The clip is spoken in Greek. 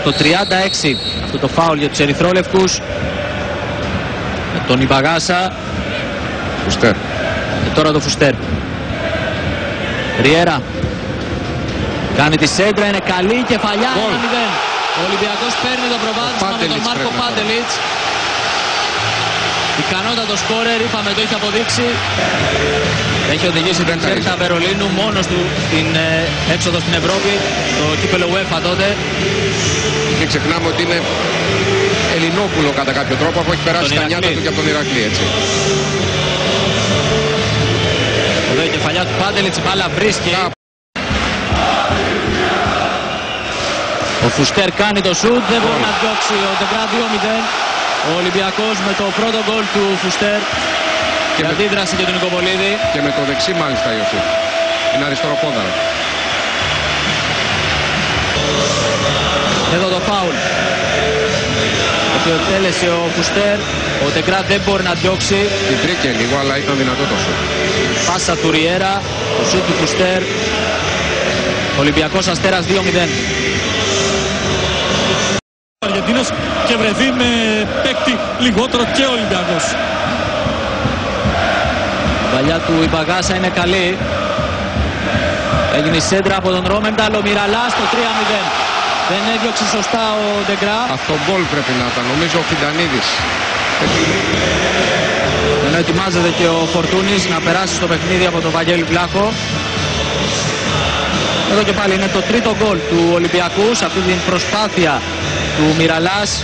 Στο 36 αυτό το φάουλ για τους ερυθρόλευκους. Με τον Ιμπαγάσα. Φουστέρ. Και τώρα το Φουστέρ. Ριέρα. Κάνει τη σέντρα, είναι καλή, κεφαλιά, 1-0. Ο Ολυμπιακός παίρνει το προβάδισμα με τον Μάρκο Πάντελιτς. Ικανότατο σκόρερ, είπαμε, το έχει αποδείξει. Έχει οδηγήσει την Τσέρτα Βερολίνου μόνος του στην έξοδο στην Ευρώπη, το κύπελλο UEFA τότε. Και ξεχνάμε ότι είναι Ελληνόπουλο κατά κάποιο τρόπο, αφού έχει περάσει τα νιάτα του και από τον Ηρακλή, έτσι. Εδώ η κεφαλιά του Πάντελιτς, η μπάλα βρίσκει. Ο Φουστέρ κάνει το σουτ, δεν μπορεί να διώξει ο Ντεγκρά. 2-0. Ο Ολυμπιακός με το πρώτο γκολ του Φουστέρ. Και με αντίδραση για τον Νικοπολίδη. Και με το δεξί μάλιστα Ιωσή. Είναι αριστεροπόδαρο. Εδώ το φάουλ. Το εκτέλεσε ο Φουστέρ. Ο Ντεγκρά δεν μπορεί να διώξει. Την τρίκε λίγο, αλλά ήταν δυνατό το σουτ. Πάσα του Ριέρα. Το σουτ του Φουστέρ. Ολυμπιακός Αστέρας 2-0. Αργεντίνος και βρεθεί με παίκτη λιγότερο και ο Ολυμπιακός. Η παλιά του Ιμπαγάσα είναι καλή. Έγινε η σέντρα από τον Ρόμενταλ, ο Μιραλάς το 3-0. Δεν έδιωξε σωστά ο Ντεγκρά. Αυτό γκολ πρέπει να ήταν, νομίζω ο Φιντανίδης. Ενώ ετοιμάζεται και ο Φορτούνης να περάσει στο παιχνίδι από τον Βαγγέλη Βλάχο. Εδώ και πάλι είναι το τρίτο γκολ του Ολυμπιακού σε αυτή την προσπάθεια του Μιραλάς.